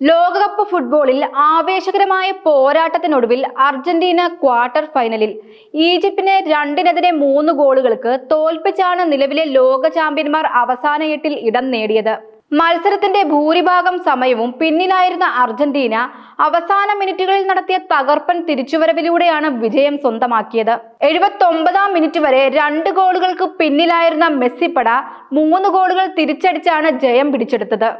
ലോകകപ്പ് ഫുട്ബോളിൽ ആവേശകരമായ പോരാട്ടത്തിനൊടുവിൽ അർജന്റീന ക്വാർട്ടർ ഫൈനലിൽ. ഈജിപ്തിനെ 2-3 ഗോളുകൾക്ക് തോൽപ്പിച്ചാണ് നിലവിലെ ലോക ചാമ്പ്യന്മാർ അവസാന 8-ൽ ഇടം നേടിയത്. മത്സരത്തിന്റെ ഭൂരിഭാഗം സമയവും പിന്നിലായിരുന്ന അർജന്റീന അവസാന മിനിറ്റുകളിൽ നടത്തിയ തകർപ്പൻ തിരിച്ചുവരവിലൂടെയാണ് വിജയം സ്വന്തമാക്കിയത്. 79-ാം മിനിറ്റ് വരെ 2 ഗോളുകൾക്ക് പിന്നിലായിരുന്ന മെസ്സിപ്പട 3 ഗോളുകൾ തിരിച്ചടിച്ചാണ് ജയം പിടിച്ചെടുത്തത്.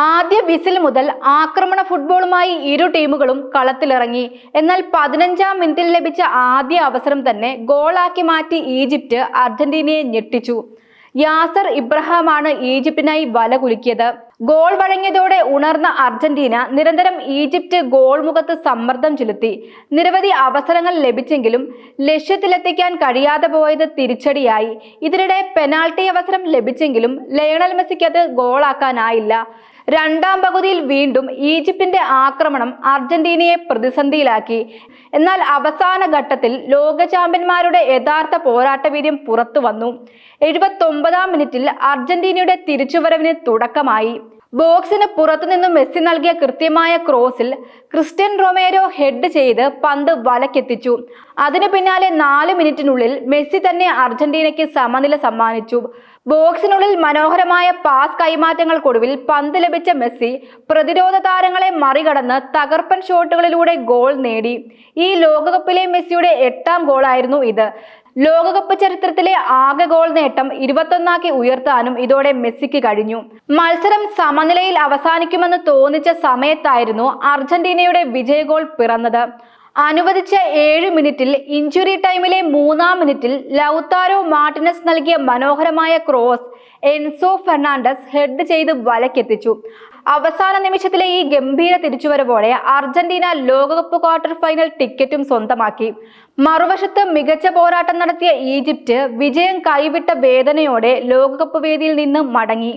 ആദ്യ വിസിൽ മുതൽ ആക്രമണ ഫുട്ബോളുമായി ഇരു ടീമുകളും കളത്തിലിറങ്ങി. എന്നാൽ 15-ാം മിനിറ്റിൽ ലഭിച്ച ആദ്യ അവസരം തന്നെ ഗോളാക്കി മാറ്റി ഈജിപ്ത് അർജന്റീനയെ ഞെട്ടിച്ചു. യാസർ ഇബ്രാഹിമാണ് ഈജിപ്തിനായി വല കുലുക്കിയത്. ഗോൾ വഴങ്ങിയതോടെ ഉണർന്ന അർജന്റീന നിരന്തരം ഈജിപ്ത് ഗോൾ മുഖത്ത് സമ്മർദ്ദം ചെലുത്തി. നിരവധി അവസരങ്ങൾ ലഭിച്ചെങ്കിലും ലക്ഷ്യത്തിലെത്തിക്കാൻ കഴിയാതെ പോയത് തിരിച്ചടിയായി. ഇതിനിടെ പെനാൾട്ടി അവസരം ലഭിച്ചെങ്കിലും ലയണൽ മെസ്സിക്ക് അത് ഗോളാക്കാനായില്ല. രണ്ടാം പകുതിയിൽ വീണ്ടും ഈജിപ്തിന്റെ ആക്രമണം അർജന്റീനയെ പ്രതിസന്ധിയിലാക്കി. എന്നാൽ അവസാന ഘട്ടത്തിൽ ലോക ചാമ്പ്യന്മാരുടെ യഥാർത്ഥ പോരാട്ടവീര്യം പുറത്തു വന്നു. 79-ാം മിനിറ്റിൽ അർജന്റീനയുടെ തിരിച്ചുവരവിന് തുടക്കമായി. ബോക്സിന് പുറത്തുനിന്നും മെസ്സി നൽകിയ കൃത്യമായ ക്രോസിൽ ക്രിസ്റ്റ്യൻ റൊമേരോ ഹെഡ് ചെയ്ത് പന്ത് വലക്കെത്തിച്ചു. അതിനു പിന്നാലെ 4 മിനിറ്റിനുള്ളിൽ മെസ്സി തന്നെ അർജന്റീനയ്ക്ക് സമനില സമ്മാനിച്ചു. ബോക്സിനുള്ളിൽ മനോഹരമായ പാസ് കൈമാറ്റങ്ങൾക്കൊടുവിൽ പന്ത് ലഭിച്ച മെസ്സി പ്രതിരോധ താരങ്ങളെ മറികടന്ന് തകർപ്പൻ ഷോട്ടുകളിലൂടെ ഗോൾ നേടി. ഈ ലോകകപ്പിലെ മെസ്സിയുടെ 8-ാം ഗോളായിരുന്നു ഇത്. ലോകകപ്പ് ചരിത്രത്തിലെ ആകെ ഗോൾ നേട്ടം 21 ഉയർത്താനും ഇതോടെ മെസ്സിക്ക് കഴിഞ്ഞു. മത്സരം സമനിലയിൽ അവസാനിക്കുമെന്ന് തോന്നിച്ച സമയത്തായിരുന്നു അർജന്റീനയുടെ വിജയ ഗോൾ പിറന്നത്. അനുവദിച്ച 7 മിനിറ്റിൽ ഇഞ്ചുറി ടൈമിലെ 3-ാം മിനിറ്റിൽ ലൗതാരോ മാർട്ടിനസ് നൽകിയ മനോഹരമായ ക്രോസ് എൻസോ ഫെർണാണ്ടസ് ഹെഡ് ചെയ്ത് വലക്കെത്തിച്ചു. അവസാന നിമിഷത്തിലെ ഈ ഗംഭീര തിരിച്ചുവരവോടെ അർജന്റീന ലോകകപ്പ് ക്വാർട്ടർ ഫൈനൽ ടിക്കറ്റും സ്വന്തമാക്കി. മറുവശത്ത് മികച്ച പോരാട്ടം നടത്തിയ ഈജിപ്ത് വിജയം കൈവിട്ട വേദനയോടെ ലോകകപ്പ് വേദിയിൽ നിന്ന് മടങ്ങി.